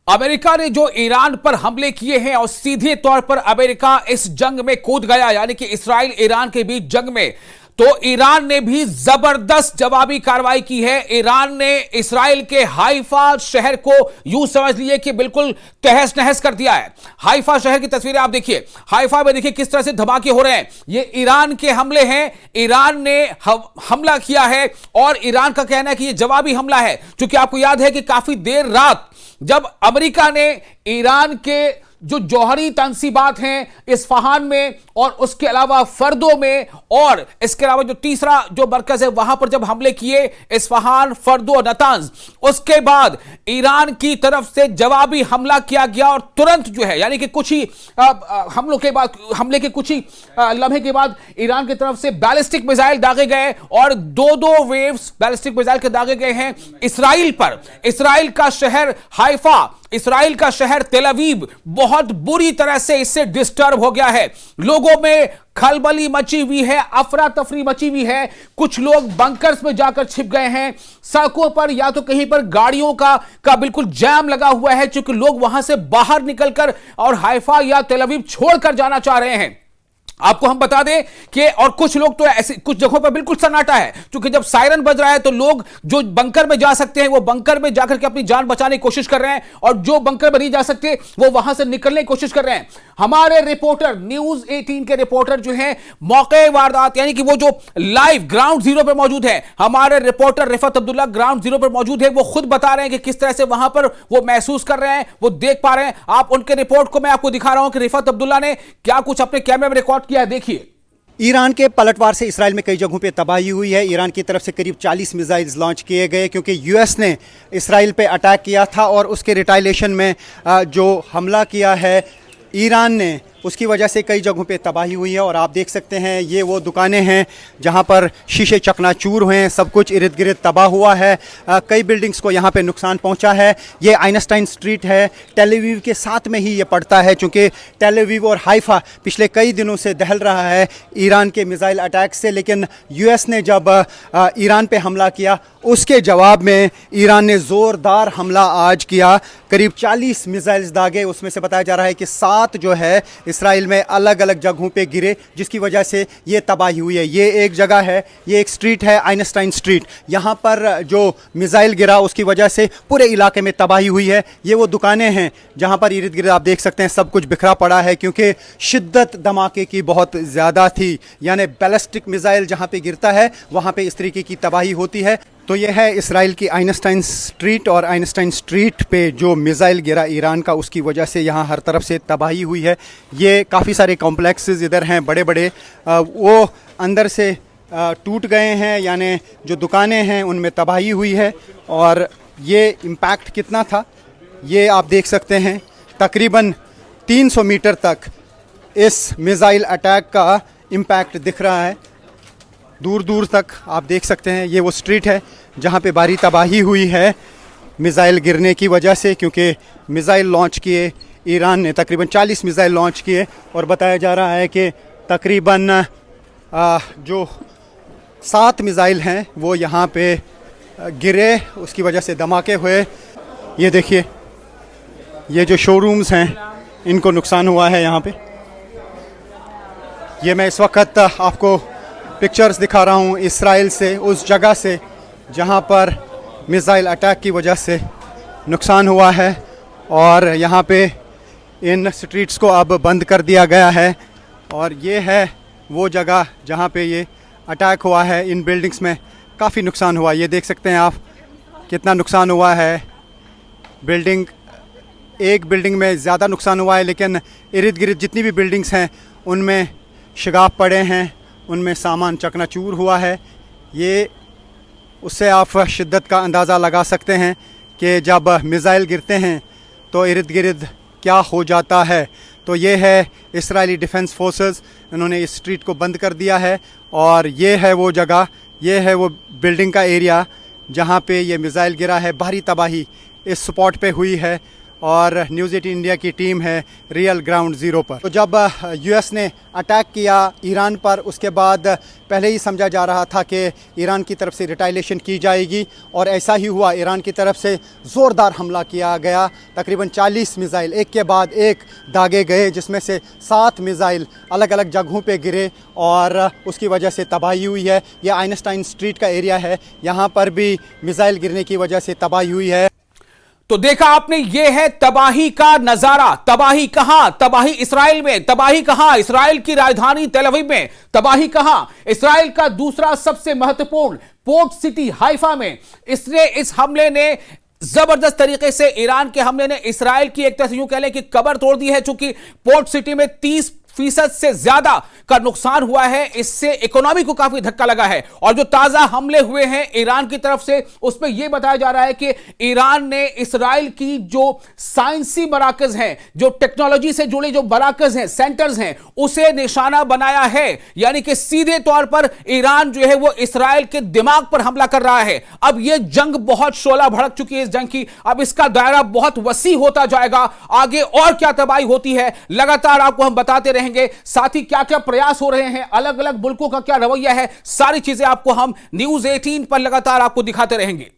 America ने जो Iran पर हमले किए हैं और सीधे तौर पर अमेरिका इस जंग में कूद गया, यानी कि इस्राइल ईरान के बीच जंग में, तो ईरान ने भी जबरदस्त जवाबी कार्रवाई की है। ईरान ने इस्राइल के हाइफा शहर को यूं समझ लिए कि बिल्कुल तहस नहस कर दिया है। हाइफा शहर की तस्वीरें आप देखिए, हाइफा में देखिए किस तरह से धमाके हो रहे हैं। ये ईरान के हमले हैं, ईरान ने हमला किया है और ईरान का कहना है कि यह जवाबी हमला है। क्योंकि आपको याद है कि काफी देर रात जब अमेरिका ने ईरान के जो जौहरी तंसीबात हैं इस्फहान में और उसके अलावा फर्दों में और इसके अलावा जो तीसरा जो मरकज है वहां पर जब हमले किए इस्फहान, फर्दो, नतांज, उसके बाद ईरान की तरफ से जवाबी हमला किया गया और तुरंत जो है यानी कि कुछ ही हमले के कुछ ही लम्हे के बाद ईरान की तरफ से बैलिस्टिक मिसाइल दागे गए और दो वेव्स बैलिस्टिक मिसाइल के दागे गए हैं इसराइल पर। इसराइल का शहर हाइफा, इसराइल का शहर तेल अवीव बहुत बुरी तरह से इससे डिस्टर्ब हो गया है। लोगों में खलबली मची हुई है, अफरा तफरी मची हुई है। कुछ लोग बंकर्स में जाकर छिप गए हैं। सड़कों पर या तो कहीं पर गाड़ियों का बिल्कुल जैम लगा हुआ है, क्योंकि लोग वहां से बाहर निकलकर और हाइफा या तेल अवीव छोड़कर जाना चाह रहे हैं। आपको हम बता दें कि और कुछ लोग तो ऐसे कुछ जगहों पर बिल्कुल सन्नाटा है, क्योंकि जब सायरन बज रहा है तो लोग जो बंकर में जा सकते हैं वो बंकर में जाकर के अपनी जान बचाने की कोशिश कर रहे हैं और जो बंकर में नहीं जा सकते वो वहां से निकलने की कोशिश कर रहे हैं। हमारे रिपोर्टर न्यूज 18 के रिपोर्टर जो हैं मौके वारदात यानी कि वो जो लाइव ग्राउंड जीरो पर मौजूद है, हमारे reporter Rifat Abdullah ground zero पर मौजूद है। वो खुद बता रहे हैं कि किस तरह से वहां पर वो महसूस कर रहे हैं, वो देख पा रहे हैं। आप उनके रिपोर्ट को मैं आपको दिखा रहा हूं कि रिफत अब्दुल्ला ने क्या कुछ अपने कैमरे में रिकॉर्ड किया है, देखिए। ईरान के पलटवार से इसराइल में कई जगहों पे तबाही हुई है। ईरान की तरफ से करीब 40 मिसाइल्स लॉन्च किए गए, क्योंकि यूएस ने इसराइल पे अटैक किया था और उसके रिटाइलेशन में जो हमला किया है ईरान ने, उसकी वजह से कई जगहों पे तबाही हुई है। और आप देख सकते हैं ये वो दुकानें हैं जहां पर शीशे चकनाचूर हुए हैं, सब कुछ इर्द गिर्द तबाह हुआ है। कई बिल्डिंग्स को यहां पे नुकसान पहुंचा है। ये आइंस्टाइन स्ट्रीट है, टेल अवीव के साथ में ही ये पड़ता है, चूँकि टेल अवीव और हाइफा पिछले कई दिनों से दहल रहा है ईरान के मिसाइल अटैक से। लेकिन यूएस ने जब ईरान पर हमला किया उसके जवाब में ईरान ने ज़ोरदार हमला आज किया। करीब 40 मिसाइल्स दागे, उसमें से बताया जा रहा है कि 7 जो है इसराइल में अलग अलग जगहों पे गिरे, जिसकी वजह से ये तबाही हुई है। ये एक जगह है, ये एक स्ट्रीट है आइंस्टाइन स्ट्रीट, यहाँ पर जो मिसाइल गिरा उसकी वजह से पूरे इलाके में तबाही हुई है। ये वो दुकानें हैं जहाँ पर इर्द गिर्द आप देख सकते हैं सब कुछ बिखरा पड़ा है, क्योंकि शिद्दत धमाके की बहुत ज़्यादा थी। यानी बैलिस्टिक मिसाइल जहाँ पे गिरता है वहाँ पे इस तरीके की तबाही होती है। तो ये है इसराइल की आइंस्टाइन स्ट्रीट, और आइंस्टाइन स्ट्रीट पे जो मिसाइल गिरा ईरान का, उसकी वजह से यहाँ हर तरफ से तबाही हुई है। ये काफ़ी सारे कॉम्प्लेक्सेस इधर हैं बड़े बड़े, वो अंदर से टूट गए हैं, यानी जो दुकानें हैं उनमें तबाही हुई है। और ये इम्पैक्ट कितना था ये आप देख सकते हैं, तकरीबन 300 मीटर तक इस मिसाइल अटैक का इम्पैक्ट दिख रहा है, दूर दूर तक आप देख सकते हैं। ये वो स्ट्रीट है जहाँ पे भारी तबाही हुई है मिसाइल गिरने की वजह से, क्योंकि मिसाइल लॉन्च किए ईरान ने, तकरीबन 40 मिसाइल लॉन्च किए और बताया जा रहा है कि तकरीबन जो 7 मिसाइल हैं वो यहाँ पे गिरे, उसकी वजह से धमाके हुए। ये देखिए, ये जो शोरूम्स हैं इनको नुकसान हुआ है यहाँ पे। ये मैं इस वक्त आपको पिक्चर्स दिखा रहा हूँ इसराइल से, उस जगह से जहाँ पर मिसाइल अटैक की वजह से नुकसान हुआ है। और यहाँ पे इन स्ट्रीट्स को अब बंद कर दिया गया है। और ये है वो जगह जहाँ पे ये अटैक हुआ है। इन बिल्डिंग्स में काफ़ी नुकसान हुआ, ये देख सकते हैं आप कितना नुकसान हुआ है। एक बिल्डिंग में ज़्यादा नुकसान हुआ है, लेकिन इर्द गिर्द जितनी भी बिल्डिंग्स हैं उनमें शिगाफ पड़े हैं, उनमें सामान चकनाचूर हुआ है। ये उससे आप शिद्दत का अंदाज़ा लगा सकते हैं कि जब मिसाइल गिरते हैं तो इर्द गिर्द क्या हो जाता है। तो ये है इसराइली डिफेंस फोर्सेस, इन्होंने इस स्ट्रीट को बंद कर दिया है। और ये है वो जगह, ये है वो बिल्डिंग का एरिया जहाँ पे ये मिसाइल गिरा है। भारी तबाही इस स्पॉट पे हुई है और न्यूज़ 18 इंडिया की टीम है रियल ग्राउंड ज़ीरो पर। तो जब यूएस ने अटैक किया ईरान पर, उसके बाद पहले ही समझा जा रहा था कि ईरान की तरफ से रिटाइलेशन की जाएगी और ऐसा ही हुआ। ईरान की तरफ से ज़ोरदार हमला किया गया, तकरीबन 40 मिसाइल एक के बाद एक दागे गए, जिसमें से 7 मिसाइल अलग अलग जगहों पे गिरे और उसकी वजह से तबाही हुई है। यह आइंस्टाइन स्ट्रीट का एरिया है, यहाँ पर भी मिसाइल गिरने की वजह से तबाही हुई है। तो देखा आपने, यह है तबाही का नजारा। तबाही कहां? तबाही इसराइल में। तबाही कहां? इसराइल की राजधानी तेल अवीव में। तबाही कहां? इसराइल का दूसरा सबसे महत्वपूर्ण पोर्ट सिटी हाइफा में। इस हमले ने जबरदस्त तरीके से, ईरान के हमले ने इसराइल की एक तरह से यूं कह लें कि कबर तोड़ दी है, चूंकि पोर्ट सिटी में 30% से ज्यादा का नुकसान हुआ है। इससे इकोनॉमी को काफी धक्का लगा है। और जो ताजा हमले हुए हैं ईरान की तरफ से, उसमें यह बताया जा रहा है कि ईरान ने इसराइल की जो साइंसी मराकज हैं, जो टेक्नोलॉजी से जुड़े जो मराकज हैं, सेंटर्स हैं, उसे निशाना बनाया है। यानी कि सीधे तौर पर ईरान जो है वो इसराइल के दिमाग पर हमला कर रहा है। अब यह जंग बहुत शोला भड़क चुकी है इस जंग की। अब इसका दायरा बहुत वसी होता जाएगा। आगे और क्या तबाही होती है लगातार आपको हम बताते रहेंगे। साथ ही क्या क्या प्रयास हो रहे हैं, अलग अलग मुल्कों का क्या रवैया है, सारी चीजें आपको हम न्यूज़ 18 पर लगातार आपको दिखाते रहेंगे।